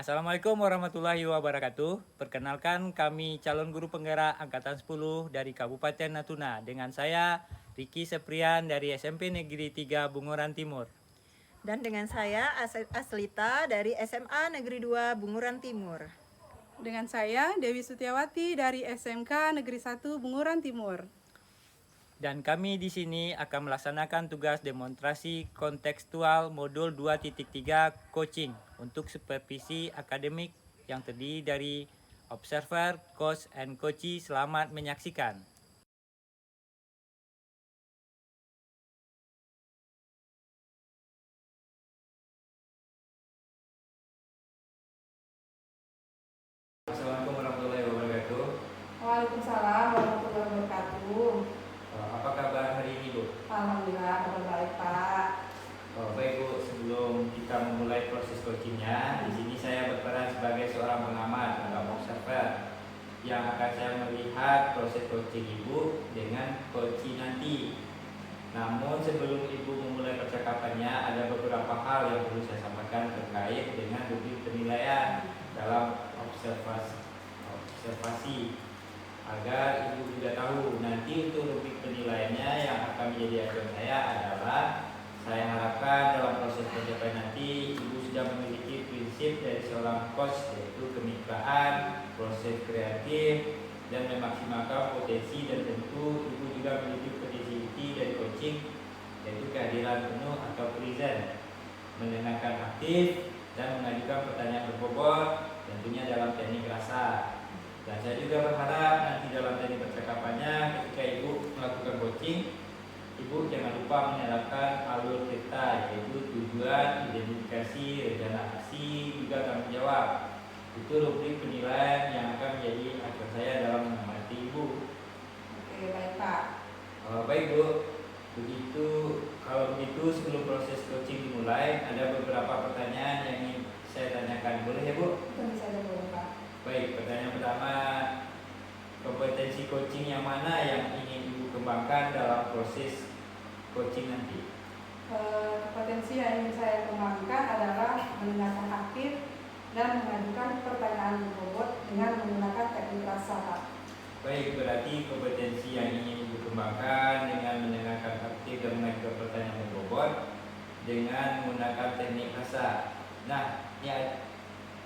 Assalamualaikum warahmatullahi wabarakatuh. Perkenalkan kami calon guru penggerak angkatan 10 dari Kabupaten Natuna. Dengan saya Riki Seprian dari SMP Negeri 3 Bunguran Timur. Dan dengan saya Aslita dari SMA Negeri 2 Bunguran Timur. Dengan saya Dewi Sutiawati dari SMK Negeri 1 Bunguran Timur. Dan kami di sini akan melaksanakan tugas demonstrasi kontekstual modul 2.3 coaching untuk supervisi akademik yang terdiri dari observer, coach, and coachee. Selamat menyaksikan. Assalamualaikum warahmatullahi wabarakatuh. Waalaikumsalam warahmatullahi wabarakatuh. Apa kabar hari ini, Bu? Alhamdulillah kabar baik, Pak. Baik, Bu, sebelum kita memulai proses coachingnya, di sini saya berperan sebagai seorang pengamat atau observer yang akan saya melihat proses coaching Ibu dengan coaching nanti. Namun sebelum Ibu memulai percakapannya, ada beberapa hal yang perlu saya sampaikan terkait dengan rubrik penilaian dalam observasi agar Ibu juga tahu. Nanti untuk rubrik penilaiannya yang akan menjadi acuan saya adalah, saya harapkan dalam proses pencapaian nanti Ibu sudah memiliki prinsip dari seorang coach, yaitu kemitraan, proses kreatif, dan memaksimalkan potensi, dan tentu Ibu juga memiliki potensi inti dari coaching, yaitu kehadiran penuh atau present, mendengarkan aktif, dan mengajukan pertanyaan berbobot, tentunya dalam teknik rasa. Dan saya juga berharap nanti dalam teknik percakapannya ketika Ibu melakukan coaching, Ibu jangan lupa menyertakan alur cerita, yaitu tujuan, identifikasi, rencana aksi, juga tanggung jawab. Itu rubrik penilaian yang akan menjadi acuan saya dalam mengamati Ibu. Oke, baik, Pak. Baik, Bu. Kalau begitu sebelum proses coaching dimulai, ada beberapa pertanyaan yang ingin saya tanyakan. Boleh ya, Bu? Tentu saja boleh, Pak. Baik, pertanyaan pertama, kompetensi coaching yang mana yang ingin Ibu kembangkan dalam proses coaching nanti? Kompetensi yang ingin saya kembangkan adalah mendengarkan aktif dan mengajukan pertanyaan berbobot dengan menggunakan teknik rasa, Pak. Baik, berarti kompetensi yang ingin Ibu kembangkan dengan mendengarkan aktif dan mengajukan pertanyaan berbobot dengan menggunakan teknik rasa. Nah, ya,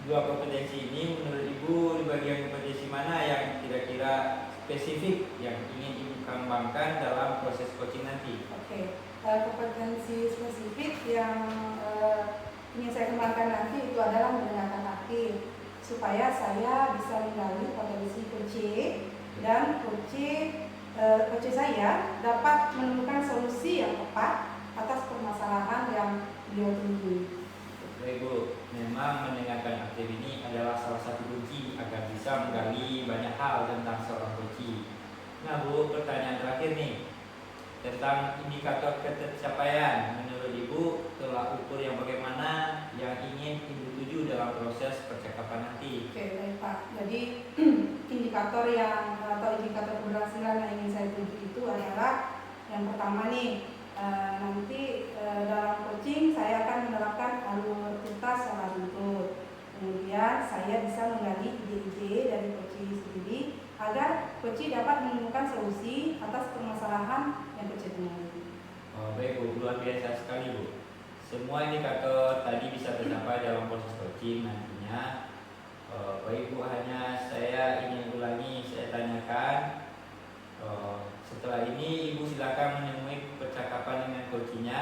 dua kompetensi ini menurut Ibu di bagian kompetensi mana yang kira-kira spesifik yang ingin Ibu kembangkan dalam proses coaching nanti? Oke, kompetensi spesifik yang ingin saya kembangkan nanti itu adalah mendengarkan aktif, supaya saya bisa menggali potensi coach dan coach saya dapat menemukan solusi yang tepat atas permasalahan yang beliau temui. Baik, Bu, memang mendengarkan aktif ini adalah salah satu kunci agar bisa menggali banyak hal tentang seorang coach. Nah, Bu, pertanyaan terakhir nih tentang indikator pencapaian. Menurut Ibu, tolak ukur yang bagaimana yang ingin Ibu tuju dalam proses percakapan nanti? Oke, baik, Pak. Jadi indikator indikator keberhasilan yang ingin saya tuju itu adalah yang pertama nih, nanti dalam coaching saya akan menerapkan alur cerita secara runtut. Kemudian saya bisa menggali ide-ide dari coach sendiri agar coach dapat menemukan solusi atas permasalahan yang coach temui. Baik, Bu, luar biasa sekali, Bu. Semua indikator tadi bisa tercapai dalam proses coaching nantinya. Baik, Bu, hanya saya ingin ulangi, saya tanyakan, setelah ini Ibu silakan menemui percakapan dengan coachnya,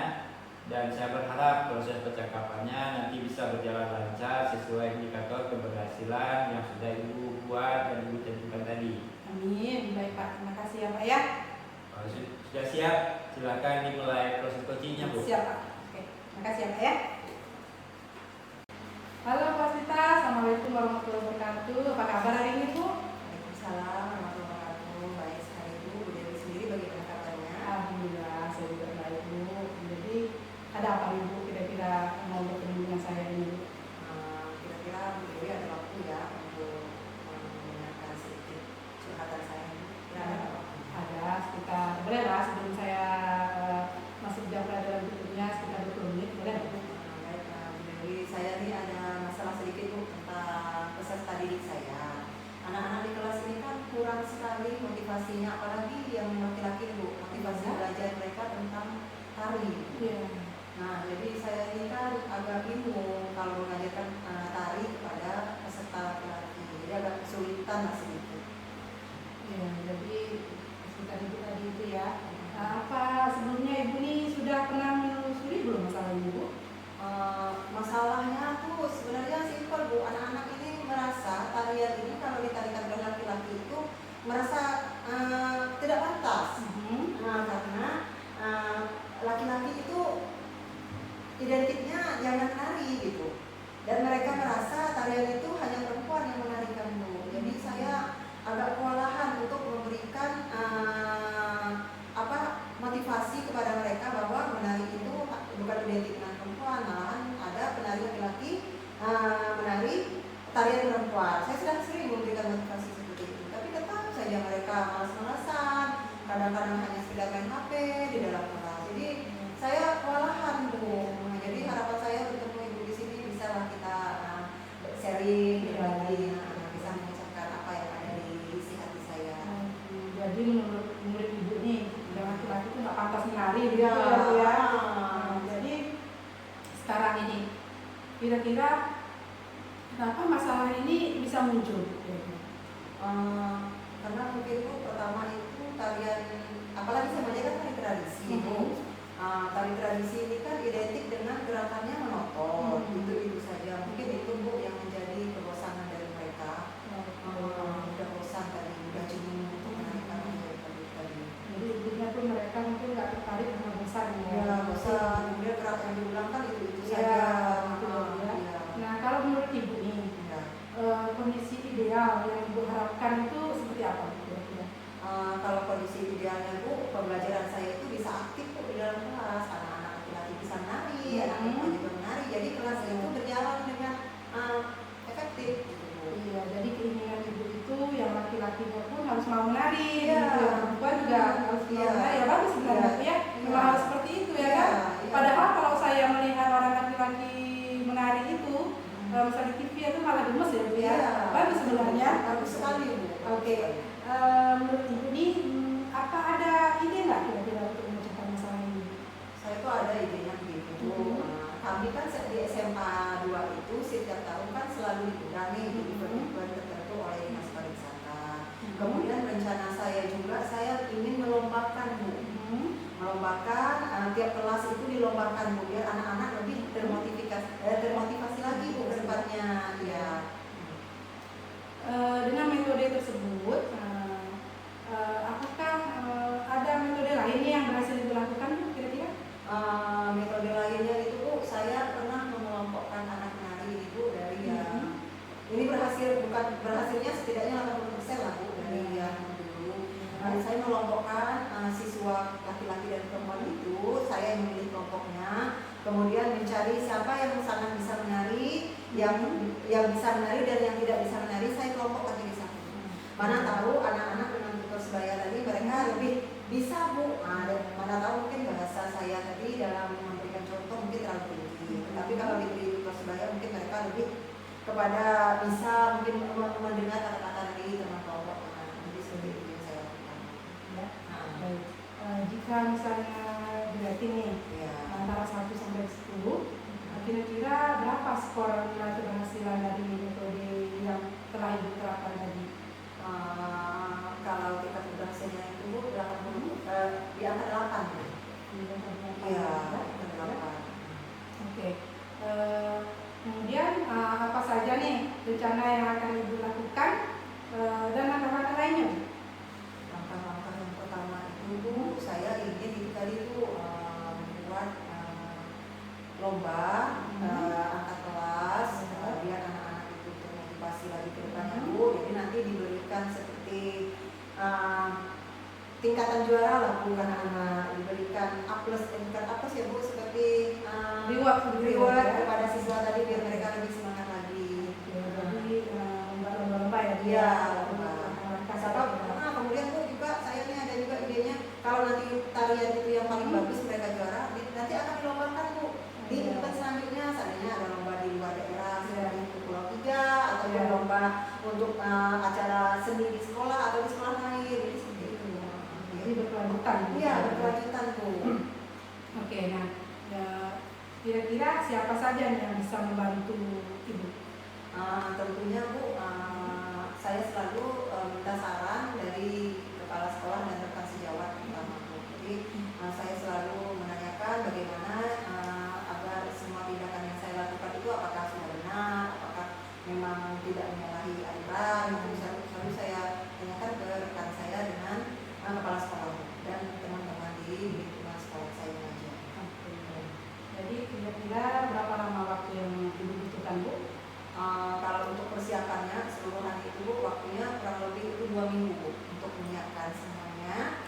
dan saya berharap proses percakapannya nanti bisa berjalan lancar sesuai indikator keberhasilan yang sudah Ibu buat dan Ibu tentukan tadi. Amin. Baik, Pak, terima kasih ya, Pak ya. Sudah siap? Silakan dimulai proses coachingnya, Bu. Siap, Pak. Oke, terima kasih ya, Pak ya. Halo Pak Sita, Assalamualaikum warahmatullahi wabarakatuh. Apa kabar hari ini, Bu? Waalaikumsalam warahmatullahi wabarakatuh. Baik sekali, Bu. Bu Dewi sendiri bagaimana kabarnya? Alhamdulillah, saya juga baik, Bu. Jadi ada apa nih, Bu, kira-kira mau bertemu dengan saya ini, Bu? Kira-kira Bu Dewi ada waktu ya untuk mendengarkan sedikit curhatan saya, Bu? Ya, ada waktu. Ada sekitar, boleh lah sebelum saya masuk jam pelajaran berikutnya sekitar 20 menit, boleh nggak, Bu? Baik, Bu Dewi, saya nih ada masalah sedikit, Bu, tentang sekali motivasinya, apalagi yang laki-laki Bu, motivasi belajar mereka tentang tari. Nah, jadi saya ini kan agak bingung kalau mengajarkan tari kepada peserta laki-laki, jadi agak kesulitan lah sedikit. Ya, jadi sekitar itu tadi itu ya. Apa sebelumnya Ibu ini sudah pernah menelusuri belum masalah ini Bu? Masalahnya tuh sebenarnya simpel Bu, anak-anak ini merasa tarian ini kalau ditarikan oleh laki-laki itu merasa tidak pantas. Karena laki-laki itu identiknya jangan nari gitu, dan mereka merasa tarian itu hanya perempuan yang menarikan Bu. Jadi saya agak kewalahan untuk memberikan motivasi kepada mereka bahwa menari itu bukan identik dengan perempuan, malahan ada penari laki-laki menari tarian perempuan. Saya sudah sering memberikan motivasi seperti itu, tapi tetap saja mereka malas-malasan, kadang-kadang hanya sekedar main HP di dalam kelas. Jadi saya kewalahan Bu. Jadi harapan saya bertemu Ibu di sini, bisalah kita sharing, berbagi, bisa mengucapkan apa yang ada di isi hati saya. Jadi menurut Ibu nih, yang laki-laki itu nggak pantas menari gitu ya Bu ya. Jadi sekarang ini kira-kira kenapa masalah ini bisa muncul? Karena mungkin Bu, pertama itu tarian, apalagi saya menjaga tari tradisi Bu. Tari tradisi ini kan identik dengan gerakannya monoton, itu saja. Mungkin itu Bu yang menjadi kebosanan dari mereka. Udah bosan tadi, udah jenuh untuk menarikan tadi. Jadi intinya pun mereka mungkin nggak tertarik karena bosan ya. Bosan. Kemudian gerak yang diulang kan itu saja. Nah, kalau menurut Ibu nih, kondisi ideal yang Ibu harapkan itu seperti apa? Kalau kondisi idealnya Bu, pembelajaran saya itu bisa aktif Bu di dalam kelas. Anak-anak laki-laki bisa menari, anak perempuan juga menari. Jadi kelas itu berjalan dengan efektif. Iya, jadi keinginan Ibu itu yang laki-lakinya pun harus mau menari, yang perempuan juga harus mau menari. Ya bagus sebenarnya ya, memang harus seperti itu ya kan. Padahal kalau saya melihat orang laki-laki menari itu, misalnya di TV itu malah gemes ya Bu ya. Bagus sebenarnya. Bagus sekali Bu. Oke. Menurut Ibu ini apa ada ide nggak kira-kira untuk memecahkan masalah ini? Saya tuh ada idenya begini Bu. Kami kan di SMA 2 itu setiap tahun kan selalu diundang nih di event-event tertentu oleh Dinas Pariwisata. Kemudian rencana saya juga, saya ingin melombakan Bu. Melombakan tiap kelas itu dilombakan Bu, biar anak-anak lebih termotivasi lagi Bu ke depannya. Ya. Dengan metode tersebut, apakah ada metode lainnya yang berhasil dilakukan Bu kira-kira? Metode lainnya itu Bu, saya pernah mengelompokkan anak menari ini Bu dari yang ini bukan berhasilnya setidaknya 80% lah Bu dari yang dulu. Saya mengelompokkan siswa laki-laki dan perempuan itu, saya yang memilih kelompoknya, kemudian mencari siapa yang sangat bisa menari, yang bisa menari dan yang tidak bisa menari, saya kelompok lagi di sana. Mana tahu anak-anak dengan tutor sebaya tadi mereka lebih bisa Bu, mana tahu mungkin bahasa saya tadi dalam memberikan contoh mungkin terlalu tinggi, tapi kalau diberi tutor sebaya mungkin mereka lebih kepada bisa mungkin mendengar kata-kata dari teman kelompok. Jadi seperti itu yang saya lakukan. Ya. Baik. Jika misalnya berarti nih antara 1 sampai 10, kira-kira berapa skor nilai keberhasilan dari metode yang telah Ibu terapkan tadi? Kalau kita keberhasilannya itu 80, di angka 8 ya. Iya, 8. Oke. Kemudian apa saja nih rencana yang akan Ibu lakukan dan langkah-langkah lainnya? Langkah-langkah yang pertama itu Bu, saya ingin itu tadi tuh membuat lomba antar kelas biar anak-anak itu termotivasi lagi ke depannya Bu. Jadi nanti diberikan seperti tingkatan juara lah Bu, anak-anak diberikan A+, bukan A+ ya Bu, seperti reward kepada siswa tadi biar mereka lebih semangat lagi. Jadi lomba-lomba ya? Iya, lomba. Kemudian Bu juga saya ini ada juga idenya, kalau nanti tarian itu yang paling bagus mereka juara, nanti akan dilombakan Bu di event selanjutnya. Seandainya ada lomba di luar daerah, misalnya di Pulau 3 atau lomba untuk acara seni di sekolah atau di sekolah lain. berkelanjutan. Iya, berkelanjutan Bu. Oke, nah ya, kira-kira siapa saja nih yang bisa membantu Ibu? Tentunya Bu, saya selalu minta saran dari kepala sekolah dan rekan sejawat terutama Bu. Jadi saya selalu menanyakan bagaimana agar semua tindakan yang saya lakukan itu apakah sudah benar, apakah memang tidak menyalahi aturan. Itu selalu saya tanyakan ke rekan saya dengan kepala sekolah dan teman-teman di lingkungan sekolah saya mengajar. Jadi kira-kira berapa lama waktu yang Ibu butuhkan Bu? Kalau untuk persiapannya seluruhan itu Bu, waktunya kurang lebih itu 2 minggu Bu, untuk menyiapkan semuanya.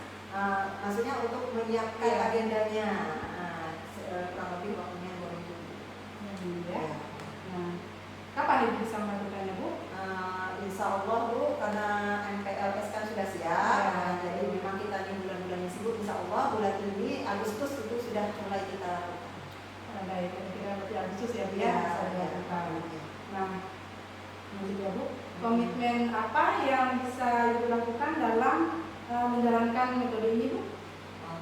Maksudnya untuk menyiapkan agendanya, kurang lebih waktunya 2 minggu. Ya. Nah, kapan Ibu bisa melakukannya Bu? Insya Allah Bu, karena MPLS kan sudah siap, jadi memang kita di bulan-bulan yang sibuk. Insya Allah bulan ini Agustus itu sudah mulai kita lakukan. Baik, kira-kira berarti Agustus ya Bu Ya, bisa dilakukan. Nah, juga Bu, komitmen apa yang bisa Ibu lakukan dalam menjalankan metode ini Bu?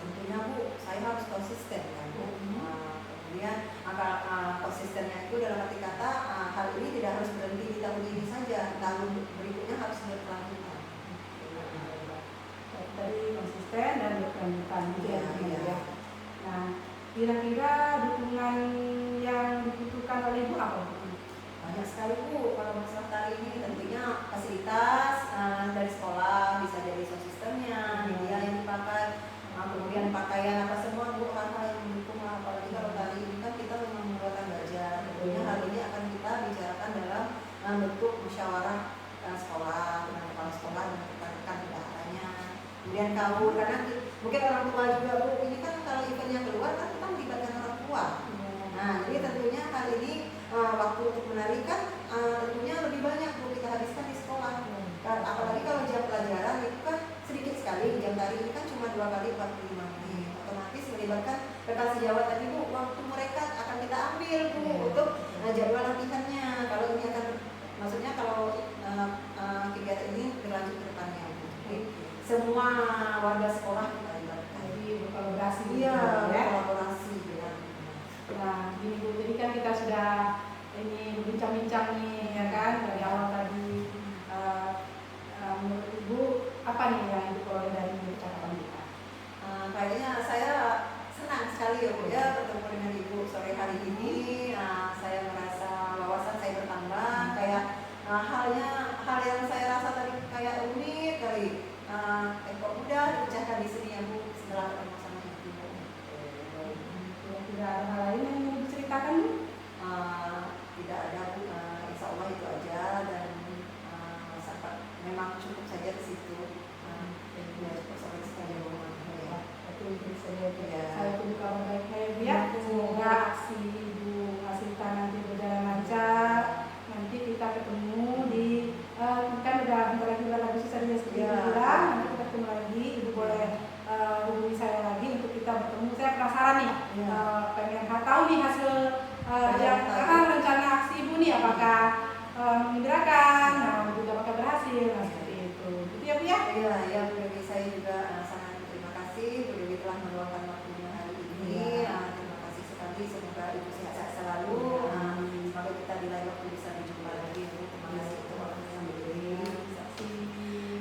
Tentunya Bu, saya harus konsisten kan Bu. Kemudian konsistennya itu dalam arti kata hal ini tidak harus berhenti di tahun ini saja, tahun berikutnya harus berkelanjutan. Tadi konsisten dan berkelanjutan gitu ya. Iya. Nah, kira-kira dukungan yang dibutuhkan oleh Ibu apa Bu? Banyak sekali Bu, kalau masalah tari ini tentunya fasilitas dari sekolah, bisa dari sound systemnya, media yang dipakai, kemudian pakaian apa semua Bu, hal-hal yang mendukung. Apalagi kalau tari ini kan kita memang membuatkan belajar. Tentunya hal ini akan kita bicarakan dalam bentuk musyawarah sekolah dengan kepala sekolah dan rekan-rekan bendaharanya. Kemudian kamu, karena mungkin orang tua juga Bu, ini kan kalau eventnya keluar kan kita melibatkan orang tua. Nah, jadi tentunya hal ini waktu untuk menari kan tentunya lebih banyak Bu kita habiskan di sekolah. Apalagi kalau jam pelajaran itu kan sedikit sekali, jam tari ini kan cuma 2 kali 45 menit. Otomatis melibatkan rekan sejawat tadi Bu, waktu mereka akan kita ambil Bu untuk jadwal latihannya. Kalau ini akan, maksudnya kalau kegiatan ini berlanjut ke depannya Bu. Jadi semua warga sekolah kita libatkan. Jadi berkolaborasi. Iya, ya. kolaborasi ya. Nah, gini Bu, jadi kan kita sudah ini berbincang-bincang nih ya kan dari awal tadi. Menurut Ibu apa nih yang Ibu peroleh dari percakapan kita? Kayaknya saya senang sekali ya Bu ya bertemu dengan Ibu sore hari ini. Saya merasa wawasan saya bertambah, kayak hal yang saya rasa tadi kayak rumit kali. Kok mudah dipecahkan di sini ya Bu setelah ketemu sama Ibu. Tidak ada hal lain yang ingin diceritakan Bu? Tidak ada Bu, insya Allah itu aja, dan memang cukup saja di situ. Ya cukup sampai sekali Bu. Saya tunggu kabar baiknya ya Bu ya. Semoga aksi Ibu hasilkan nanti berjalan lancar. Nanti kita ketemu di kan udah bentar lagi bulan Agustus saja seperti Ibu bilang. Nanti kita ketemu lagi. Ibu boleh hubungi saya lagi untuk kita bertemu. Saya penasaran nih, pengen tahu nih hasil yang rencana aksi Ibu nih, apakah menggerakkan, juga apakah berhasil, seperti itu. Gitu ya Bu ya? Iya, Bu Dewi, saya juga sangat terima kasih Bu Dewi telah meluangkan waktunya hari ini. Terima kasih sekali, semoga Ibu sehat selalu. Semoga kita di lain waktu bisa berjumpa lagi Bu. Terima kasih untuk waktunya Bu Dewi.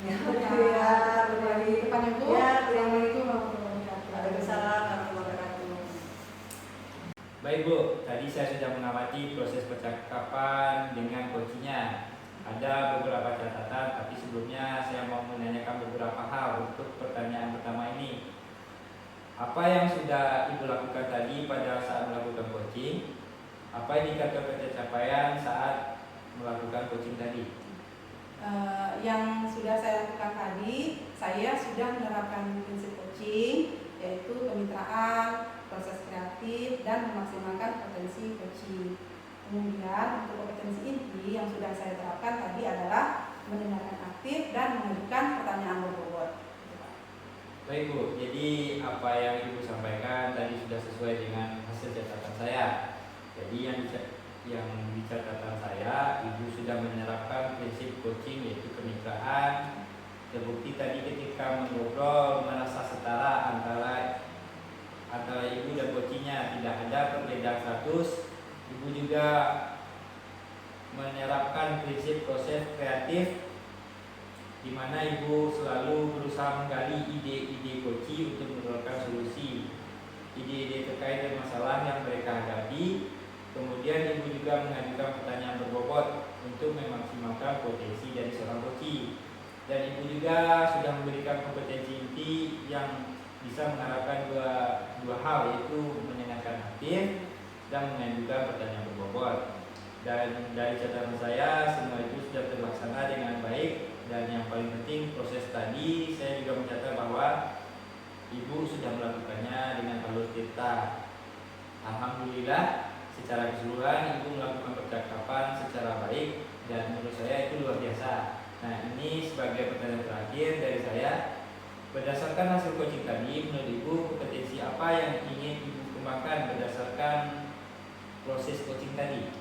Ya, Bu Dewi. Depannya Bu. Ya, Assalamualaikum warahmatullahi wabarakatuh. Waalaikumsalam warahmatullahi wabarakatuh. Baik Bu, tadi saya sudah mengamati proses percakapan dengan coachnya. Ada beberapa catatan, tapi sebelumnya saya mau menanyakan beberapa hal untuk pertanyaan pertama ini. Apa yang sudah Ibu lakukan tadi pada saat melakukan coaching? Apa indikator pencapaian saat melakukan coaching tadi? Yang sudah saya lakukan tadi, saya sudah menerapkan prinsip coaching, yaitu kemitraan, proses kreatif, dan memaksimalkan potensi coaching. Kemudian untuk kompetensi inti yang sudah saya terapkan tadi adalah mendengarkan aktif dan mengajukan pertanyaan berbobot. Baik Bu, jadi apa yang Ibu sampaikan tadi sudah sesuai dengan hasil catatan saya. Jadi yang di catatan saya, Ibu sudah menerapkan prinsip coaching yaitu kemitraan. Terbukti tadi ketika mengobrol merasa setara bidang status, Ibu juga menerapkan prinsip proses kreatif di mana Ibu selalu berusaha menggali ide-ide coaching untuk mengeluarkan solusi ide-ide terkait dengan masalah yang mereka hadapi. Kemudian Ibu juga mengajukan pertanyaan berbobot untuk memaksimalkan potensi dari seorang coaching. Dan Ibu juga sudah memberikan kompetensi inti yang bisa mengharapkan dua hal, yaitu menyenangkan aktif dan mengajukan pertanyaan berbobot. Dan dari catatan saya, semua itu sudah terlaksana dengan baik. Dan yang paling penting, proses tadi saya juga mencatat bahwa Ibu sudah melakukannya dengan alur cerita. Alhamdulillah, secara keseluruhan Ibu melakukan percakapan secara baik dan menurut saya itu luar biasa. Nah, ini sebagai pertanyaan terakhir dari saya, berdasarkan hasil coaching tadi, menurut Ibu kompetensi apa yang ingin Ibu kembangkan berdasarkan proses coaching tadi?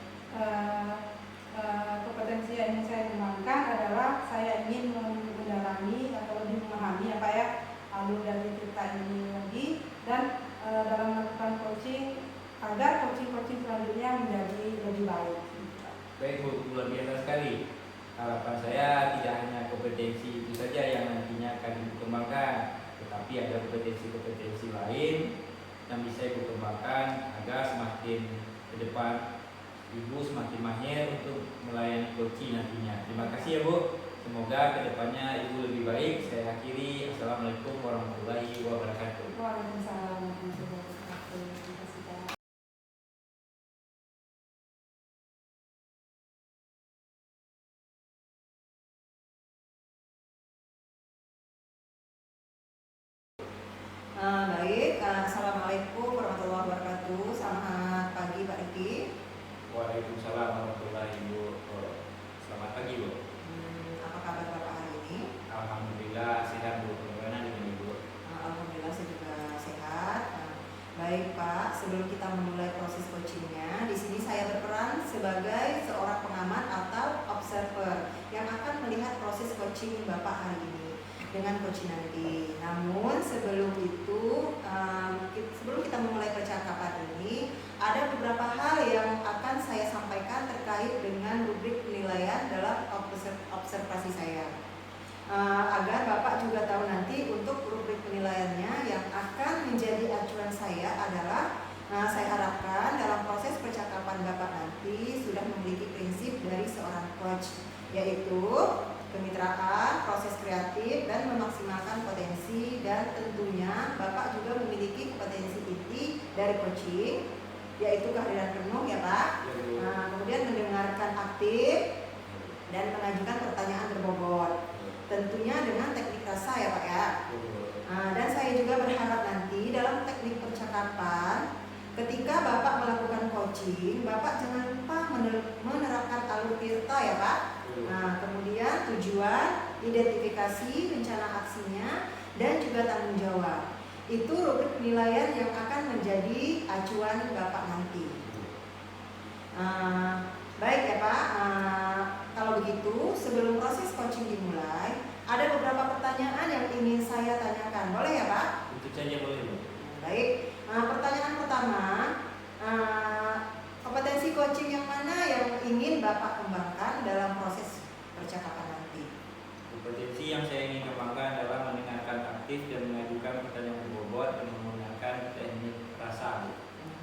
Kompetensi yang ingin saya kembangkan adalah saya ingin mendalami atau lebih memahami apa ya alur dari cerita ini lagi, dan dalam melakukan coaching agar coaching selanjutnya menjadi lebih baik. Baik Bu, luar biasa sekali. Harapan saya tidak hanya kompetensi itu saja yang nantinya akan Ibu kembangkan, tetapi ada kompetensi-kompetensi lain yang bisa Ibu kembangkan agar semakin ke depan Ibu semakin mahir untuk melayani coaching nantinya. Terima kasih ya Bu. Semoga kedepannya Ibu lebih baik. Saya akhiri. Assalamualaikum warahmatullahi wabarakatuh. Waalaikumsalam warahmatullahi wabarakatuh. Terima kasih Pak. Baik, assalamualaikum warahmatullahi wabarakatuh. Selamat pagi Pak Riki. Waalaikumsalam warahmatullahi wabarakatuh. Selamat pagi Bu. Apa kabar Bapak hari ini? Alhamdulillah sehat Bu. Bagaimana dengan Ibu? Alhamdulillah saya juga sehat. Baik Pak, sebelum kita memulai proses coachingnya, di sini saya berperan sebagai seorang pengamat atau observer yang akan melihat proses coaching Bapak hari ini dengan coaching nanti. Namun sebelum itu, sebelum kita memulai percakapan ini, ada beberapa hal yang akan saya sampaikan terkait dengan rubrik penilaian dalam observasi saya. Agar Bapak juga tahu nanti untuk rubrik penilaiannya yang akan menjadi acuan saya adalah saya harapkan dalam proses percakapan Bapak nanti sudah memiliki prinsip dari seorang coach, yaitu kemitraan, proses kreatif, dan memaksimalkan potensi. Dan tentunya Bapak juga memiliki kompetensi inti dari coaching, yaitu kehadiran penuh ya Pak. Kemudian mendengarkan aktif dan mengajukan pertanyaan berbobot, tentunya dengan teknik rasa ya Pak ya. Dan saya juga berharap nanti dalam teknik percakapan, ketika Bapak melakukan coaching, Bapak jangan lupa menerapkan alur tirta ya Pak. Kemudian tujuan, identifikasi, rencana aksinya, dan juga tanggung jawab. Itu rubrik penilaian yang akan menjadi acuan Bapak nanti. Baik ya Pak, kalau begitu sebelum proses coaching dimulai, ada beberapa pertanyaan yang ingin saya tanyakan. Boleh ya Pak? Tentu saja boleh Bu. Baik, pertanyaan pertama, kompetensi coaching yang mana yang ingin Bapak kembangkan dalam proses percakapan nanti? Kompetensi yang saya ingin kembangkan adalah mendengarkan aktif dan mengajukan pertanyaan berbobot dan menggunakan teknik rasa.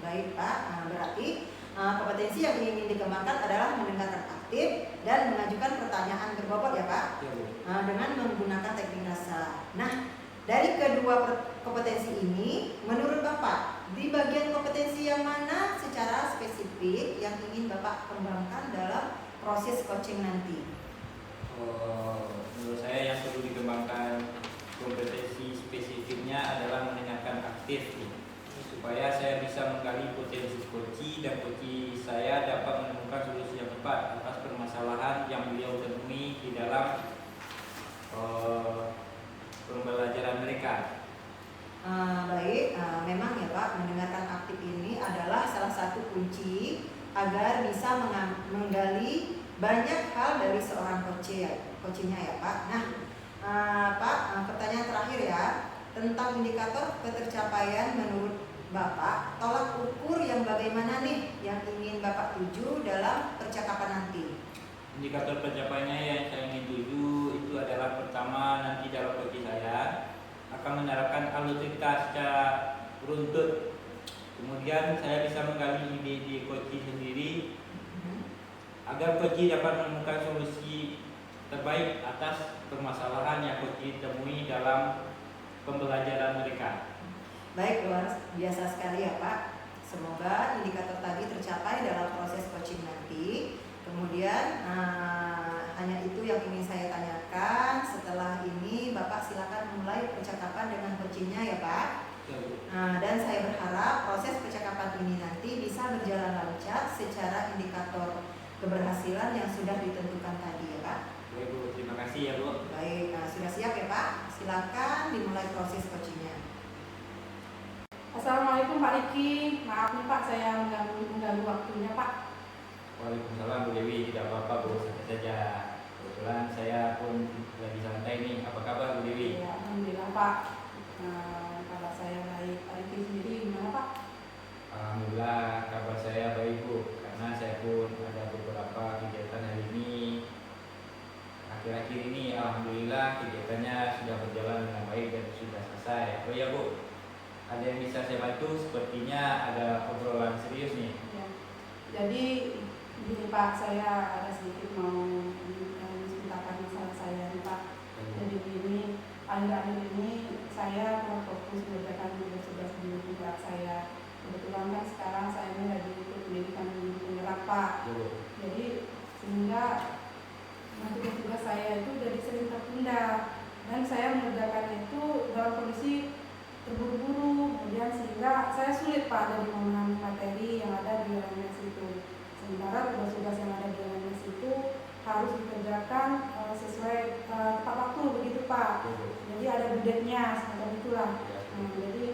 Baik Pak, berarti kompetensi yang ingin dikembangkan adalah mendengarkan aktif dan mengajukan pertanyaan berbobot ya Pak, Ya, Bu. dengan menggunakan teknik rasa. Nah, dari kedua kompetensi ini, menurut Bapak, di bagian kompetensi yang mana secara spesifik yang ingin Bapak kembangkan dalam proses coaching nanti? Menurut saya yang perlu dikembangkan kompetensi spesifiknya adalah mendengarkan aktif supaya saya bisa menggali potensi coaching dan coaching saya dapat menemukan solusi yang tepat atas permasalahan yang beliau temui di dalam pembelajaran mereka. Baik, memang ya Pak, mendengarkan aktif ini adalah salah satu kunci agar bisa menggali banyak hal dari seorang coachingnya ya Pak. Nah, Pak, pertanyaan terakhir ya, tentang indikator ketercapaian menurut Bapak tolak ukur yang bagaimana nih yang ingin Bapak tuju dalam percakapan nanti? Indikator pencapaiannya yang saya ingin tuju itu adalah pertama, nanti dalam coaching saya akan menerapkan alur-cerita secara runtut. Kemudian saya bisa menggali ide di coaching sendiri agar coaching dapat menemukan solusi terbaik atas permasalahan yang coaching temui dalam pembelajaran mereka. Baik, luar biasa sekali ya Pak. Semoga indikator tadi tercapai dalam proses coaching nanti. Kemudian hanya itu yang ingin saya tanyakan. Setelah ini Bapak silakan mulai percakapan dengan coachingnya ya Pak. Dan saya berharap proses percakapan ini nanti bisa berjalan lancar secara indikator keberhasilan yang sudah ditentukan tadi ya Pak. Baik Bu, terima kasih ya Bu. Baik, sudah siap ya Pak? Silakan dimulai proses coachingnya. Assalamualaikum Pak Riki, maaf nih Pak saya mengganggu waktunya Pak. Waalaikumsalam Bu Dewi, tidak apa-apa Bu, santai saja. Kebetulan saya pun lagi santai nih. Apa kabar Bu Dewi? Ya, alhamdulillah Pak. Kabar saya baik. Pak Riki sendiri gimana Pak? Alhamdulillah kabar saya baik Bu, karena saya pun ada beberapa kegiatan hari ini. Akhir-akhir ini alhamdulillah kegiatannya sudah berjalan dengan baik dan sudah selesai. Oh ya Bu, ada yang bisa saya bantu? Sepertinya ada obrolan serius nih. Ya. Jadi gini Pak, saya ada sedikit mau menceritakan masalah saya nih Pak. Jadi begini, akhir-akhir ini saya kurang fokus mengerjakan tugas-tugas di tempat saya. Kebetulan kan sekarang saya ini lagi ikut pendidikan guru penggerak Pak. Jadi sehingga tugas-tugas saya itu jadi sering tertunda dan saya mengerjakan itu dalam kondisi terburu-buru, kemudian sehingga saya sulit Pak dari memahami materi yang ada di LMS itu. Sementara tugas-tugas yang ada di LMS itu harus dikerjakan sesuai tepat waktu begitu Pak. Jadi ada budgetnya semacam itulah. Jadi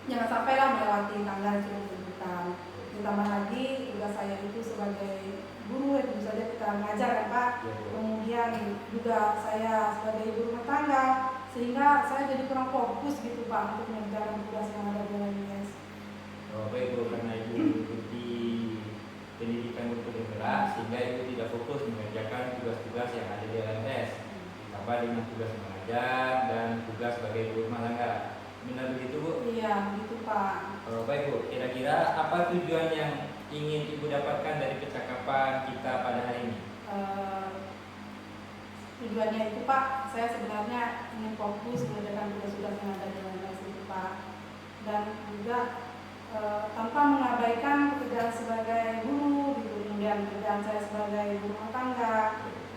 jangan sampailah melewati tanggal yang sudah ditentukan. Ditambah lagi tugas saya itu sebagai guru, tentu saja kita mengajar kan Pak. Kemudian juga saya sebagai ibu rumah tangga, sehingga saya jadi kurang fokus gitu Pak untuk mengerjakan tugas yang ada di LMS. Oh baik Bu, karena Ibu mengikuti pendidikan guru penggerak sehingga Ibu tidak fokus mengerjakan tugas-tugas yang ada di LMS, ditambah dengan tugas mengajar dan tugas sebagai ibu rumah tangga. Benar begitu Bu? Iya, begitu Pak. Oh baik Bu, kira-kira apa tujuan yang ingin Ibu dapatkan dari percakapan kita pada hari ini? Tujuannya itu Pak, saya sebenarnya ingin fokus mengerjakan tugas-tugas yang ada di LMS itu Pak, dan juga tanpa mengabaikan pekerjaan sebagai guru, gitu, kemudian pekerjaan saya sebagai ibu rumah tangga.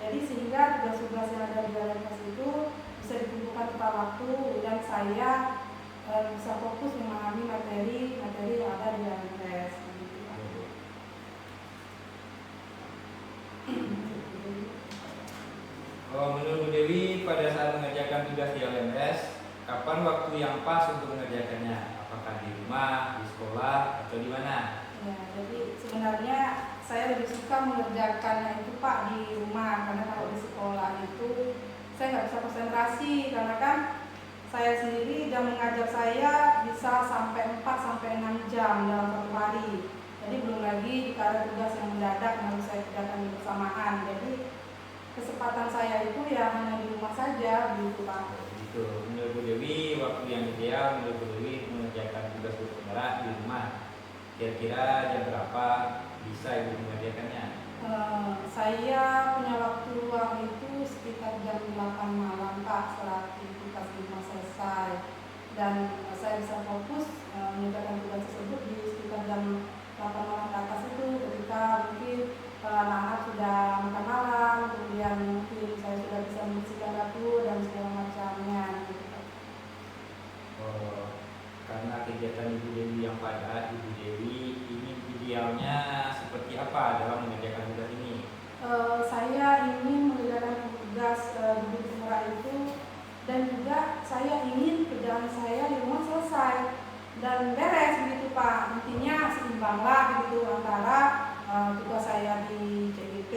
Jadi sehingga tugas-tugas yang ada di LMS itu bisa ditentukan tepat waktu dan saya bisa fokus memahami materi yang ada di LMS. Gitu, Pak. Menurut Bu Dewi, pada saat mengerjakan tugas di LMS, kapan waktu yang pas untuk mengerjakannya? Apakah di rumah, di sekolah, atau di mana? Ya, jadi sebenarnya saya lebih suka mengerjakannya itu Pak di rumah, karena kalau di sekolah itu saya nggak bisa konsentrasi, karena kan saya sendiri jam mengajar saya bisa sampai 4-6 jam dalam satu hari. Jadi belum lagi jika ada tugas yang mendadak yang harus saya kerjakan bersamaan. Jadi kesempatan saya itu ya hanya di rumah saja, begitu Pak. Gitu. Menurut Bu Dewi, waktu yang ideal menurut Bu Dewi mengerjakan tugas guru penggerak di rumah. Kira-kira jam berapa bisa Ibu mengerjakannya? Saya punya waktu luang itu sekitar jam 8 malam Pak, setelah aktivitas di rumah selesai. Dan saya bisa fokus mengerjakan tugas tersebut di sekitar jam 8 malam ke atas itu, ketika mungkin anak-anak sudah makan malam, kemudian mungkin saya sudah bisa membersihkan dapur dan segala macamnya gitu Pak. Karena kegiatan Ibu Dewi yang padat, Ibu Dewi ini idealnya seperti apa dalam mengerjakan tugas ini? Saya ingin mengerjakan tugas guru penggerak itu, dan juga saya ingin kerjaan saya di rumah selesai dan beres begitu Pak. Intinya seimbanglah begitu antara tugas saya di CGP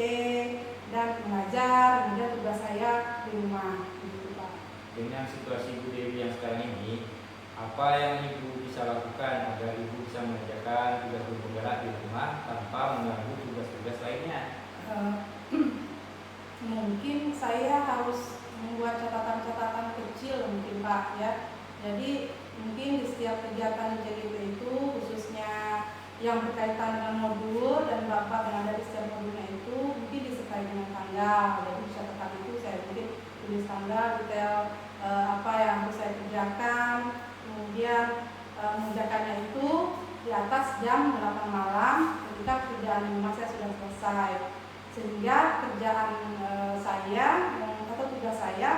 dan mengajar, kemudian tugas saya di rumah begitu Pak. Dengan situasi Ibu Dewi yang sekarang ini, Apa yang ibu bisa lakukan agar ibu bisa mengerjakan tugas bergerak di rumah tanpa mengganggu tugas-tugas lainnya? Eh, Mungkin saya harus membuat catatan-catatan kecil mungkin Pak ya. Jadi mungkin di setiap kegiatan JGP itu khususnya yang berkaitan dengan modul dan Bapak yang ada di setiap modulnya itu mungkin disertai dengan tanggal. Jadi di catatan itu saya mungkin tulis tanggal detail apa yang harus saya kerjakan. Kemudian mengerjakannya itu di atas jam 8 malam ketika kerjaan di rumah saya sudah selesai, sehingga kerjaan saya atau tugas saya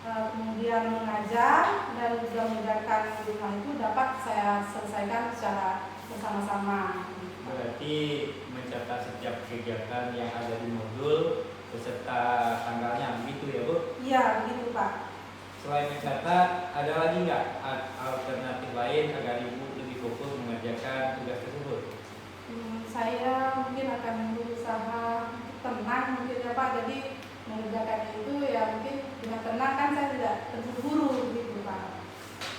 kemudian mengajar dan juga mengerjakan di rumah itu dapat saya selesaikan secara bersama-sama. Berarti mencatat setiap kegiatan yang ada di modul beserta tanggalnya, begitu ya Bu? Iya, begitu Pak. Selain mencatat, ada lagi nggak alternatif lain agar ibu lebih fokus mengerjakan tugas tersebut? Saya mungkin akan berusaha tenang mungkin ya Pak. Jadi mengerjakannya itu ya mungkin dengan tenang, kan saya tidak terburu-buru gitu Pak.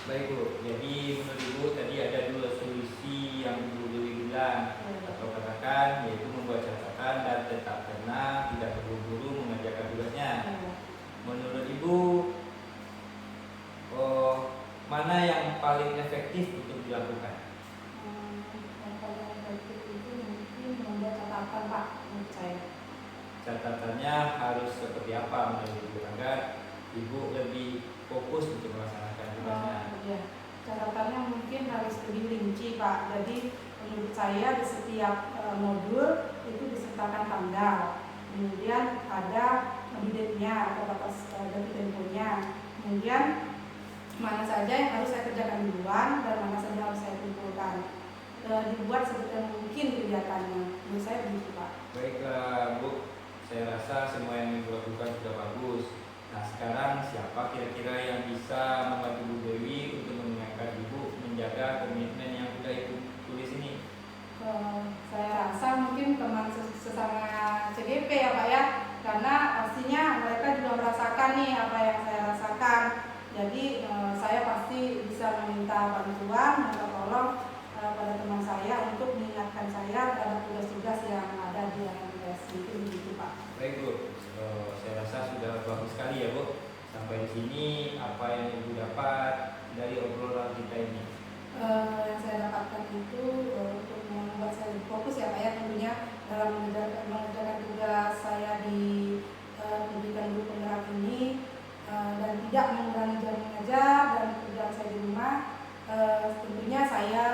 Baik Bu, jadi menurut Ibu tadi ada dua solusi yang Ibu bilang atau katakan, yaitu membuat catatan dan tetap tenang, tidak terburu-buru mengerjakan tugasnya. Menurut Ibu, mana yang paling efektif untuk dilakukan? Yang paling efektif itu mungkin membuat catatan Pak, menurut saya. Catatannya harus seperti apa menurut Ibu agar Ibu lebih fokus untuk melaksanakan tugasnya? Ya, catatannya mungkin harus lebih rinci Pak. Jadi menurut saya di setiap modul itu disertakan tanggal, kemudian ada date-nya atau batas jatuh temponya, kemudian mana saja yang harus saya kerjakan duluan dan mana saja harus saya kumpulkan. Dibuat sedetail mungkin kegiatannya. Menurut saya begitu Pak. Baiklah Bu, saya rasa semua yang Ibu lakukan sudah bagus. Nah sekarang siapa kira-kira yang bisa membantu Bu Dewi untuk mengingatkan Ibu menjaga komitmen yang sudah Ibu tulis ini? Saya rasa mungkin teman sesama CGP ya Pak ya, karena pastinya mereka juga merasakan nih apa yang saya rasakan. Jadi saya pasti bisa meminta bantuan, minta tolong pada teman saya untuk mengingatkan saya terhadap tugas-tugas yang ada di LMS. Itu begitu Pak. Baik Bu, saya rasa sudah bagus sekali ya Bu. Sampai di sini apa yang Ibu dapat dari obrolan kita ini? Yang saya dapatkan itu untuk membuat saya lebih fokus ya Pak ya, tentunya dalam mengerjakan tugas saya di pendidikan guru penggerak ini, dan tidak mengurangi jam mengajar dan kerjaan saya di rumah. Tentunya saya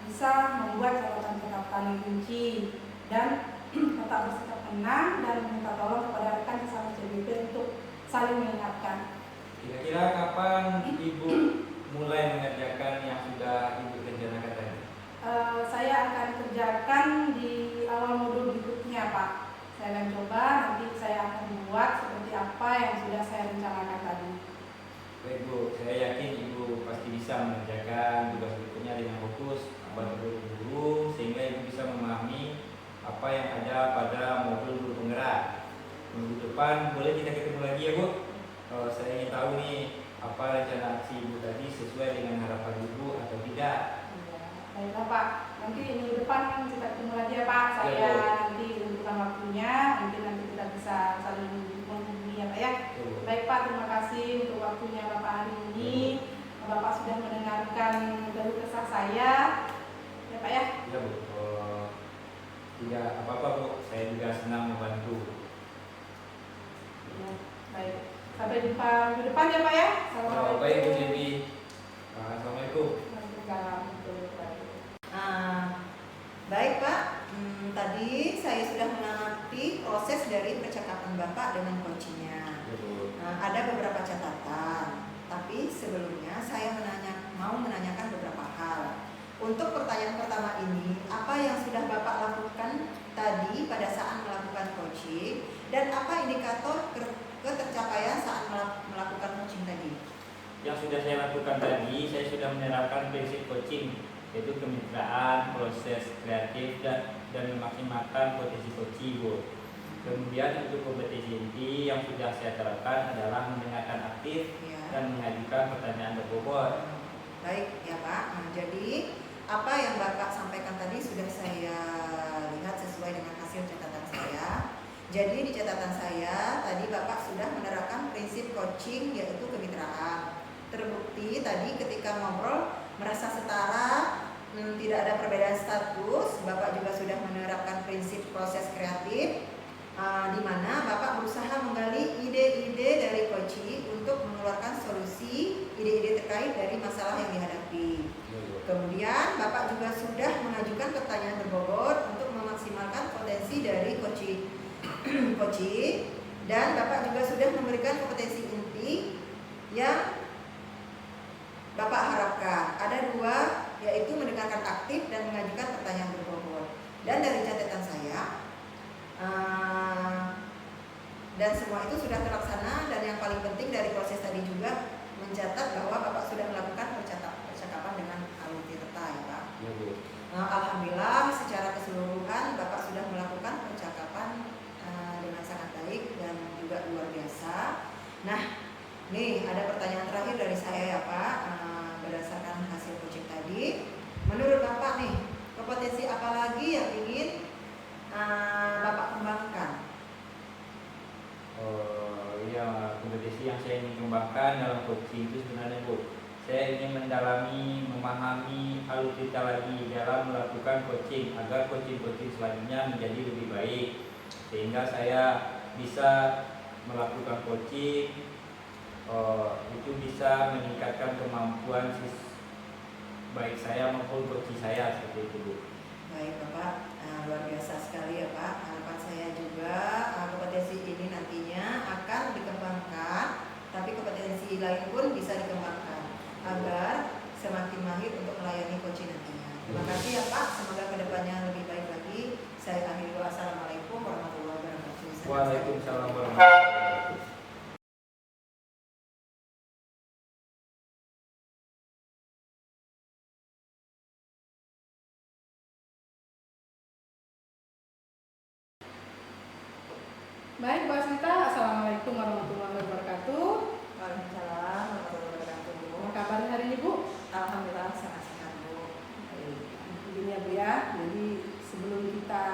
bisa membuat catatan-catatan yang rinci dan tetap bersikap tenang dan minta tolong kepada rekan sesama CGP untuk saling mengingatkan. Kira-kira kapan Ibu mulai mengerjakan yang sudah Ibu rencanakan tadi? Saya akan kerjakan di awal modul berikutnya Pak. Saya akan coba, nanti saya akan membuat seperti apa yang sudah saya rencanakan tadi. Baik Bu, saya yakin Ibu pasti bisa mengerjakan tugas berikutnya dengan fokus, tanpa terburu-buru, sehingga Ibu bisa memahami apa yang ada pada modul guru penggerak. Minggu depan boleh kita ketemu lagi ya Bu? Saya ingin tahu nih apa rencana aksi Ibu tadi sesuai dengan harapan Ibu atau tidak. Baiklah Pak, nanti minggu depan kita ketemu lagi ya Pak. Saya nanti tentukan waktunya, mungkin nanti kita bisa saling menghubungi ya Pak ya. Baik Pak, terima kasih untuk waktunya Bapak hari ini. Bapak sudah mendengarkan keluh kesah saya, ya Pak ya. Ya Bu, tidak apa-apa Bu, saya juga senang membantu. Ya, baik, sampai jumpa minggu depan ya Pak ya. Assalamualaikum. Baik Bu Dewi, Assalamualaikum. Waalaikumsalam. Baik Pak, tadi saya sudah mengamati proses dari percakapan Bapak dengan coachnya. Ada beberapa catatan, tapi sebelumnya saya mau menanyakan beberapa hal. Untuk pertanyaan pertama ini, apa yang sudah Bapak lakukan tadi pada saat melakukan coaching dan apa indikator ketercapaian saat melakukan coaching tadi? Yang sudah saya lakukan tadi, saya sudah menerapkan prinsip coaching, yaitu kemitraan, proses kreatif dan memaksimalkan potensi coaching Bu. Kemudian untuk kompetensi inti yang sudah saya terapkan adalah mendengarkan aktif dan mengajukan pertanyaan berbobot. Baik ya Pak. Nah, jadi apa yang Bapak sampaikan tadi sudah saya lihat sesuai dengan hasil catatan saya. Jadi di catatan saya tadi Bapak sudah menerapkan prinsip coaching yaitu kemitraan. Terbukti tadi ketika ngobrol merasa setara, tidak ada perbedaan status. Bapak juga sudah menerapkan prinsip proses kreatif, di mana Bapak berusaha menggali ide-ide dari coaching untuk mengeluarkan solusi ide-ide terkait dari masalah yang dihadapi. Kemudian Bapak juga sudah mengajukan pertanyaan berbobot untuk memaksimalkan potensi dari coaching, dan Bapak juga sudah memberikan kompetensi inti yang Bapak harapkan. Ada 2, yaitu mendengarkan aktif dan mengajukan pertanyaan berbobot. Dan dari catatan saya, dan semua itu sudah terlaksana, dan yang paling penting dari proses tadi juga mencatat bahwa Bapak sudah melakukan percakapan dengan alutsista ya Pak. Ya, Bu. Alhamdulillah secara keseluruhan Bapak sudah melakukan percakapan dengan sangat baik dan juga luar biasa. Nah, nih ada pertanyaan terakhir dari saya ya Pak, berdasarkan hasil coaching tadi. Menurut Bapak nih, kompetensi apa lagi yang ingin Bapak kembangkan? Ya, kompetisi yang saya ingin kembangkan dalam coaching itu sebenarnya Bu, saya ingin mendalami, memahami alutsista lagi dalam melakukan coaching agar coaching selanjutnya menjadi lebih baik, sehingga saya bisa melakukan coaching itu bisa meningkatkan kemampuan baik saya maupun coaching saya seperti itu Bu. Baik Bapak, luar biasa sekali ya Pak. Harapan saya juga kompetensi ini nantinya akan dikembangkan, tapi kompetensi lain pun bisa dikembangkan agar semakin mahir untuk melayani coaching nantinya. Terima kasih ya Pak, semoga kedepannya lebih baik lagi. Saya akhiri. Wassalamualaikum warahmatullahi wabarakatuh. Waalaikumsalam warahmatullahi wabarakatuh. Baik, Bu Asita, Assalamualaikum warahmatullahi wabarakatuh. Waalaikumsalam warahmatullahi wabarakatuh. Apa kabar hari ini Bu? Alhamdulillah sangat sehat Bu. Begini ya Bu ya, jadi sebelum kita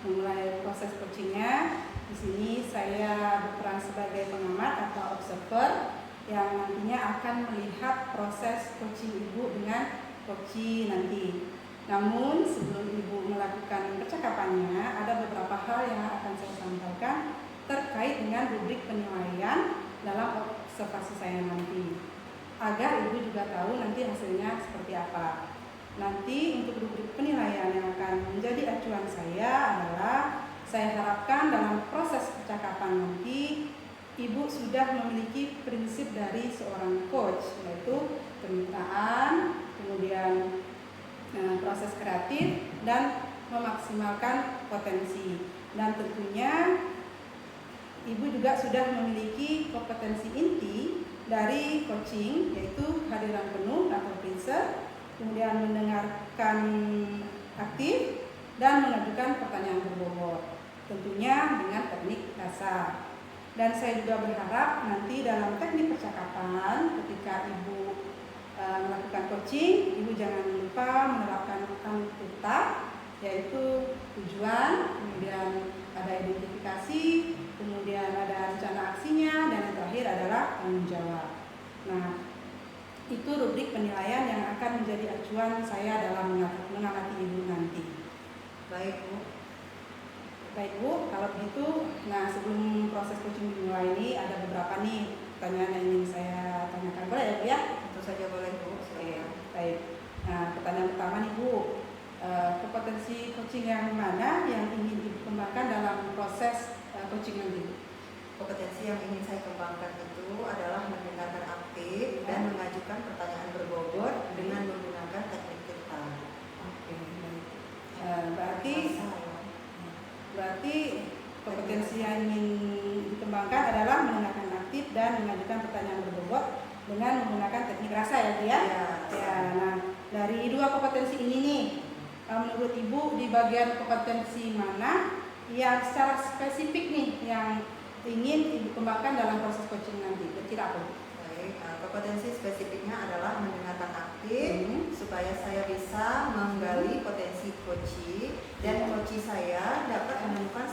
memulai proses coachingnya, di sini saya berperan sebagai pengamat atau observer yang nantinya akan melihat proses coaching Ibu dengan coaching nanti. Namun sebelum Ibu melakukan percakapannya, ada beberapa hal yang akan saya sampaikan terkait dengan rubrik penilaian dalam observasi saya nanti, agar Ibu juga tahu nanti hasilnya seperti apa. Nanti untuk rubrik penilaian yang akan menjadi acuan saya adalah, saya harapkan dalam proses percakapan nanti Ibu sudah memiliki prinsip dari seorang coach, yaitu kemitraan, kemudian proses kreatif, dan memaksimalkan potensi. Dan tentunya Ibu juga sudah memiliki kompetensi inti dari coaching, yaitu hadiran penuh atau pincer, kemudian mendengarkan aktif, dan mengajukan pertanyaan berbobot, tentunya dengan teknik dasar. Dan saya juga berharap nanti dalam teknik percakapan ketika Ibu melakukan coaching, Ibu jangan lupa menerapkan UTA, yaitu tujuan, kemudian ada identifikasi, kemudian ada rencana aksinya, dan yang terakhir adalah tanggung jawab. Nah, itu rubrik penilaian yang akan menjadi acuan saya dalam mengamati Ibu nanti. Baik Bu. Baik Bu, kalau begitu, nah sebelum proses coaching dimulai ini ada beberapa nih pertanyaan yang ingin saya tanyakan, boleh ya Bu ya? Tentu saja boleh Bu. Baik. Nah, pertanyaan pertama nih Bu, kompetensi coaching yang mana yang ingin Ibu kembangkan dalam proses coaching nanti? Kompetensi yang ingin saya kembangkan itu adalah mendengarkan aktif dan mengajukan pertanyaan berbobot dengan menggunakan teknik UTA. Oke, baik. Berarti kompetensi yang ingin dikembangkan adalah mendengarkan aktif dan mengajukan pertanyaan berbobot dengan menggunakan teknik rasa ya Bu ya? Ya, nah dari dua kompetensi ini nih, menurut Ibu di bagian kompetensi mana yang secara spesifik nih yang ingin Ibu kembangkan dalam proses coaching nanti? Kira-kira apa? Baik, kompetensi spesifiknya adalah mendengarkan aktif supaya saya bisa menggali potensi coaching dan coaching saya dapat menemukan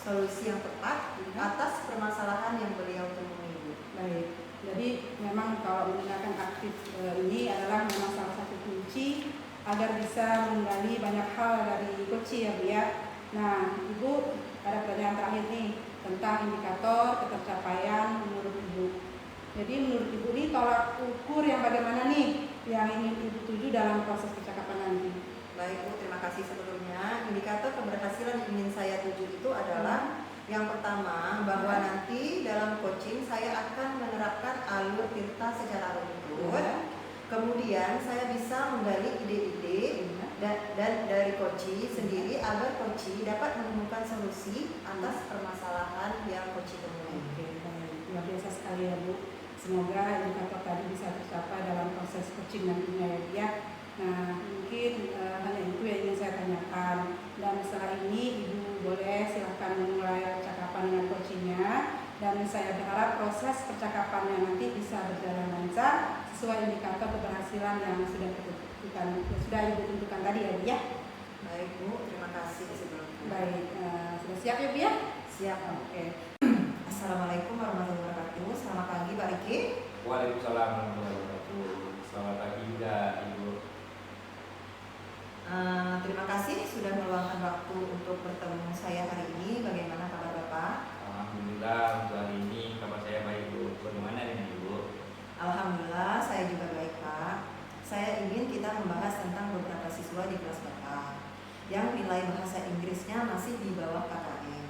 solusi yang tepat atas permasalahan yang beliau temui, Bu. Baik, jadi memang kalau menggunakan aktif ini adalah memang salah satu kunci agar bisa menggali banyak hal dari coaching ya Bu ya. Nah Ibu, ada pertanyaan terakhir nih tentang indikator ketercapaian menurut Ibu. Jadi menurut Ibu ini tolak ukur yang bagaimana nih yang ingin Ibu tuju dalam proses percakapan nanti? Baik Bu, terima kasih sebelumnya. Indikator keberhasilan yang ingin saya tuju itu adalah yang pertama, bahwa nanti dalam coaching saya akan menerapkan alur tirta secara runtut. Kemudian saya bisa menggali ide-ide dan dari coaching sendiri agar coaching dapat menemukan solusi atas permasalahan yang coaching temui. Oke, baik. Luar biasa sekali ya Bu. Semoga indikator tadi bisa tercapai dalam proses coaching nantinya ya Bu ya. Nah mungkin hanya itu yang ingin saya tanyakan. Dan setelah ini Ibu boleh silahkan memulai percakapan dengan coachingnya. Dan saya berharap proses percakapannya nanti bisa berjalan lancar sesuai indikator keberhasilan yang sudah Ibu tentukan tadi ya Bu ya. Baik Bu, terima kasih sebelumnya. Baik, sudah siap ya Bu ya? Siap. Oke. Assalamualaikum warahmatullahi wabarakatuh. Selamat pagi Pak Riki. Waalaikumsalam warahmatullahi wabarakatuh. Selamat pagi juga Ibu. Terima kasih sudah meluangkan waktu untuk bertemu saya hari ini. Bagaimana kabar Bapak? Alhamdulillah untuk hari ini kabar saya baik Bu. Bagaimana dengan Ibu? Alhamdulillah saya juga baik Pak. Saya ingin kita membahas tentang beberapa siswa di kelas Bapak yang nilai bahasa Inggrisnya masih di bawah KKM.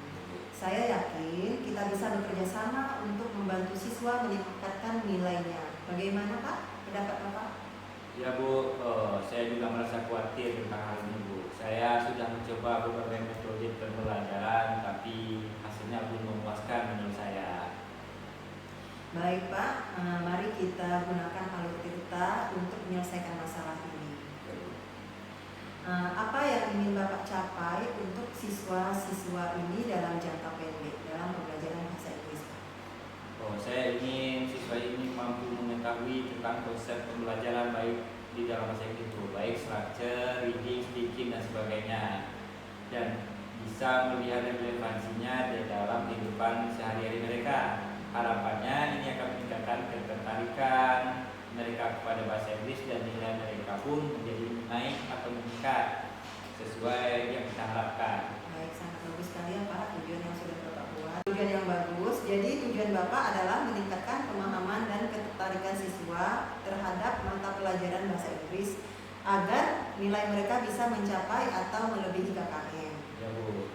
Saya yakin kita bisa bekerja sama untuk membantu siswa meningkatkan nilainya. Bagaimana Pak? Pendapat Bapak? Ya Bu, saya juga merasa khawatir tentang hal ini Bu. Saya sudah mencoba berbagai metode pembelajaran, tapi hasilnya belum memuaskan menurut saya. Baik Pak, mari kita gunakan alur tirta untuk menyelesaikan masalah ini. Apa yang ingin Bapak capai untuk siswa-siswa ini dalam jangka pendek dalam pembelajaran bahasa Inggris Pak? Saya ingin siswa ini mampu mengetahui tentang konsep pembelajaran baik di dalam bahasa Inggris itu, baik structure, reading, speaking dan sebagainya, dan bisa melihat relevansinya di dalam kehidupan sehari-hari mereka. Harapannya ini akan meningkatkan ketertarikan mereka kepada bahasa Inggris dan nilai mereka pun menjadi naik atau meningkat sesuai yang kita harapkan. Baik, sangat bagus sekali ya Pak, tujuan yang sudah Bapak buat. Tujuan yang bagus, jadi tujuan Bapak adalah meningkatkan pemahaman dan ketertarikan siswa terhadap mata pelajaran bahasa Inggris agar nilai mereka bisa mencapai atau melebihi KKM. Ya Bu.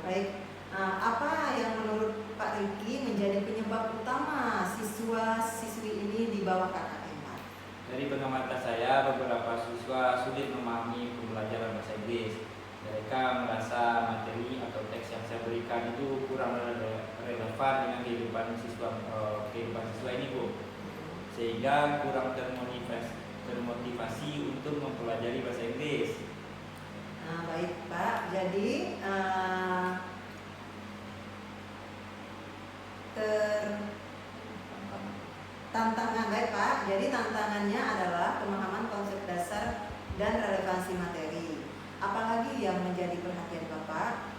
Baik, apa yang menurut Pak Riki menjadi penyebab utama siswa-siswi ini di bawah KKM Pak? Dari pengamatan saya, beberapa siswa sulit memahami pembelajaran bahasa Inggris. Mereka merasa materi atau teks yang saya berikan itu kurang relevan dengan kehidupan siswa ini Bu, sehingga kurang termotivasi untuk mempelajari bahasa Inggris. Baik Pak, jadi tantangan baik Pak. Jadi tantangannya adalah pemahaman konsep dasar dan relevansi materi. Apalagi yang menjadi perhatian Bapak?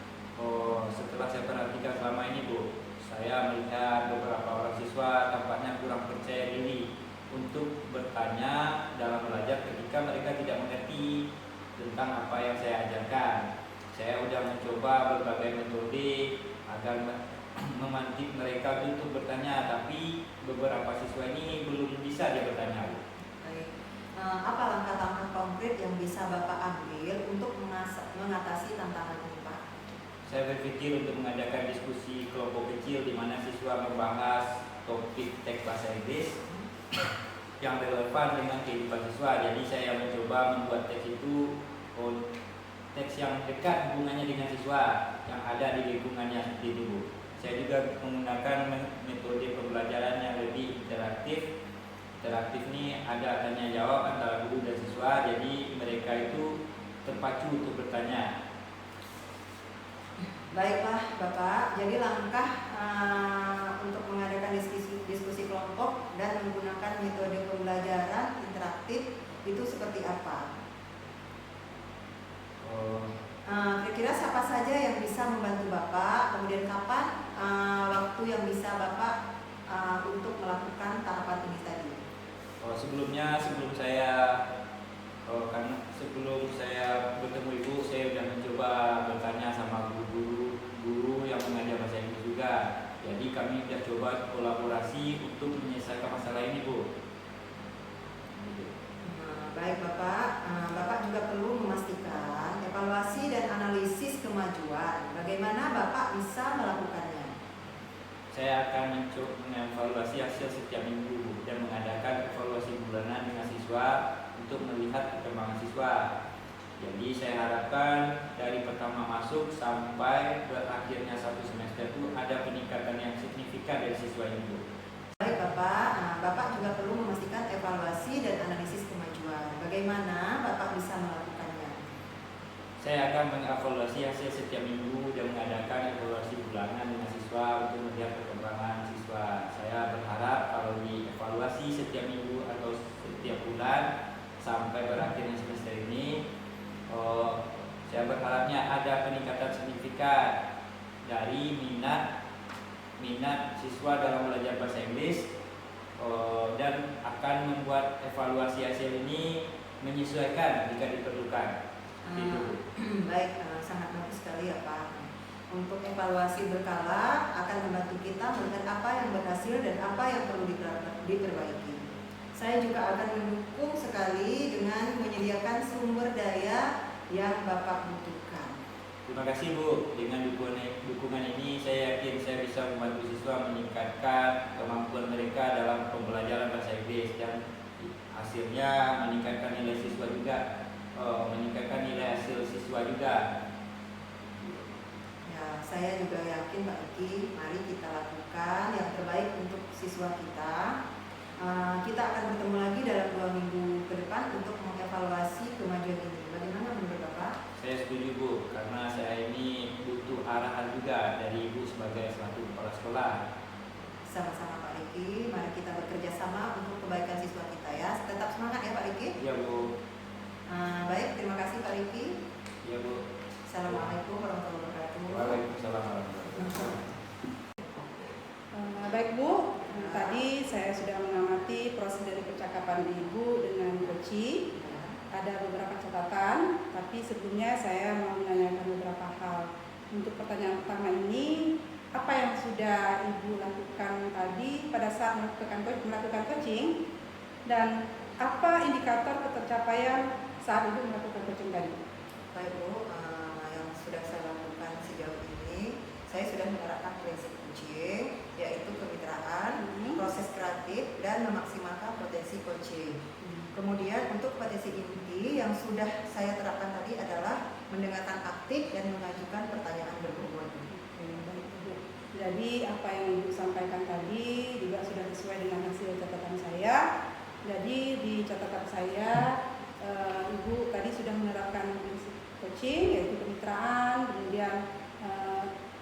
Setelah saya perhatikan selama ini Bu, saya melihat beberapa orang siswa tampaknya kurang percaya diri untuk bertanya dalam belajar ketika mereka tidak mengerti tentang apa yang saya ajarkan. Saya sudah mencoba berbagai metode agar memantik mereka untuk bertanya, tapi beberapa siswa ini belum bisa dia bertanya Bu. Baik. Apa langkah-langkah konkret yang bisa Bapak ambil untuk mengatasi tantangan ini Pak? Saya berpikir untuk mengadakan diskusi kelompok kecil di mana siswa membahas topik teks bahasa Inggris yang relevan dengan kehidupan siswa. Jadi saya mencoba membuat teks itu teks yang dekat hubungannya dengan siswa yang ada di lingkungannya seperti itu Bu. Saya juga menggunakan metode pembelajaran yang lebih interaktif. Interaktif ini ada tanya jawab antara guru dan siswa, jadi mereka itu terpacu untuk bertanya. Baiklah Bapak, jadi langkah untuk mengadakan diskusi kelompok dan menggunakan metode pembelajaran interaktif itu seperti apa? Oh, Kira-kira siapa saja yang bisa membantu Bapak, kemudian kapan waktu yang bisa Bapak untuk melakukan tahapan ini tadi? sebelum saya karena sebelum saya bertemu Ibu, saya sudah mencoba bertanya sama guru yang mengajar bahasa Inggris juga. Jadi kami sudah coba kolaborasi untuk menyelesaikan masalah ini, Bu. Baik Bapak, Bapak juga perlu memastikan evaluasi dan analisis kemajuan. Bagaimana Bapak bisa melakukannya? Saya akan mengevaluasi hasil setiap minggu dan mengadakan evaluasi bulanan dengan siswa untuk melihat perkembangan siswa. Jadi saya harapkan dari pertama masuk sampai berakhirnya satu semester itu ada peningkatan yang signifikan dari siswa ini, Bu. Baik Bapak, Bapak juga perlu memastikan evaluasi dan analisis kemajuan. Bagaimana Bapak bisa melakukannya? Saya akan mengevaluasi hasil setiap minggu dan mengadakan evaluasi bulanan dengan siswa untuk melihat perkembangan siswa. Saya berharap kalau dievaluasi setiap minggu atau setiap bulan sampai berakhirnya semester ini, saya berharapnya ada peningkatan signifikan dari minat siswa dalam belajar bahasa Inggris, dan akan membuat evaluasi hasil ini menyesuaikan jika diperlukan. Baik, sangat bagus sekali ya Pak. Untuk evaluasi berkala akan membantu kita melihat apa yang berhasil dan apa yang perlu diperbaiki. Saya juga akan mendukung sekali dengan menyediakan sumber daya yang Bapak butuhkan. Terima kasih Bu, dengan dukungan ini saya yakin saya bisa membantu siswa meningkatkan kemampuan mereka dalam pembelajaran bahasa Inggris dan hasilnya meningkatkan nilai siswa juga, meningkatkan nilai hasil siswa juga. Ya, saya juga yakin Pak Iki, mari kita lakukan yang terbaik untuk siswa kita. Kita akan bertemu lagi dalam 2 minggu ke depan untuk mengevaluasi kemajuan ini. Bagaimana menurut Bapak? Saya setuju Bu, karena saya ini butuh arahan juga dari Ibu sebagai selaku kepala sekolah. Sama-sama Pak Riki, mari kita bekerja sama untuk kebaikan siswa kita ya. Tetap semangat ya Pak Riki. Iya Bu. Baik, terima kasih Pak Riki. Iya Bu. Assalamualaikum warahmatullahi wabarakatuh. Waalaikumsalam warahmatullahi wabarakatuh. Baik Bu, tadi saya sudah mengamati proses dari percakapan Ibu dengan Koci. Ada beberapa catatan, tapi sebelumnya saya mau menanyakan beberapa hal. Untuk pertanyaan pertama ini, apa yang sudah Ibu lakukan tadi pada saat melakukan coaching, dan apa indikator ketercapaian saat Ibu melakukan coaching tadi? Baik Bu, yang sudah saya lakukan sejauh ini, saya sudah menerapkan prinsip coaching, yaitu kemitraan, proses kreatif, dan memaksimalkan potensi coaching. Kemudian untuk potensi inti yang sudah saya terapkan tadi adalah mendengarkan aktif dan mengajukan pertanyaan berbobot. Jadi apa yang Ibu sampaikan tadi juga sudah sesuai dengan hasil catatan saya. Jadi di catatan saya, Ibu tadi sudah menerapkan prinsip coaching, yaitu kemitraan, kemudian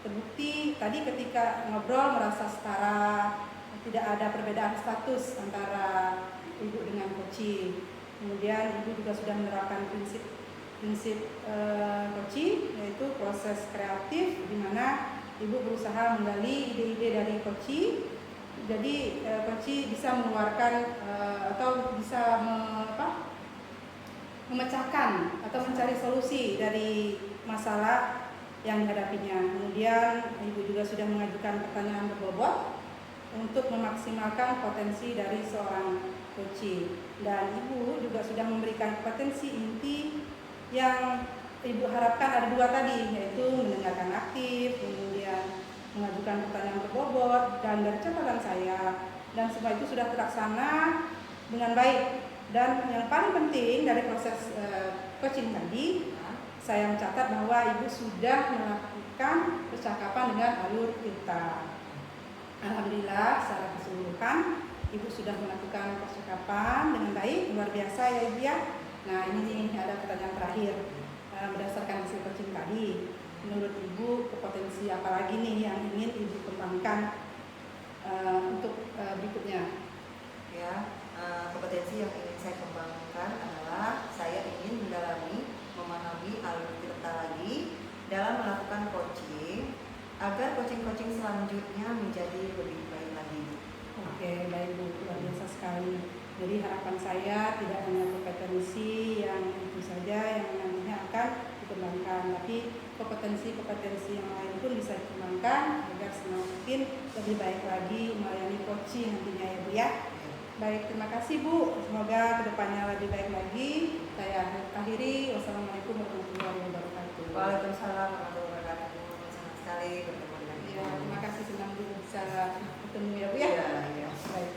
terbukti tadi ketika ngobrol merasa setara, tidak ada perbedaan status antara Ibu dengan coaching. Kemudian Ibu juga sudah menerapkan prinsip coaching, yaitu proses kreatif, di mana Ibu berusaha menggali ide-ide dari coaching. Jadi coaching bisa mengeluarkan atau bisa memecahkan atau mencari solusi dari masalah yang dihadapinya. Kemudian Ibu juga sudah mengajukan pertanyaan berbobot untuk memaksimalkan potensi dari seorang coaching, dan Ibu juga sudah memberikan potensi inti yang Ibu harapkan ada 2 tadi, yaitu mendengarkan aktif, kemudian mengajukan pertanyaan berbobot, dan dari catatan saya, dan semua itu sudah terlaksana dengan baik. Dan yang paling penting dari proses coaching tadi, saya mencatat bahwa Ibu sudah melakukan percakapan dengan alur kita. Alhamdulillah secara keseluruhan Ibu sudah melakukan percakapan dengan baik, luar biasa ya Ibu ya. Nah ini ada pertanyaan terakhir, berdasarkan hasil coaching tadi, menurut Ibu potensi apa lagi nih yang ingin Ibu kembangkan untuk berikutnya? Ya, kompetensi yang ingin saya kembangkan lagi, lebih tertata lagi dalam melakukan coaching agar coaching-coaching selanjutnya menjadi lebih baik lagi. Oke, baik Bu, luar biasa sekali. Jadi harapan saya tidak hanya kompetensi yang itu saja yang nantinya akan dikembangkan, tapi kompetensi-kompetensi yang lain pun bisa dikembangkan agar semakin lebih baik lagi melayani coaching nantinya ya Bu ya. Baik, terima kasih Bu. Semoga kedepannya lebih baik lagi. Saya akhiri. Wassalamualaikum warahmatullahi wabarakatuh. Waalaikumsalam warahmatullahi wabarakatuh. Senang sekali bertemu dengan Ya, terima kasih, senang bisa ketemu ya Bu ya. Iya, iya. Baik.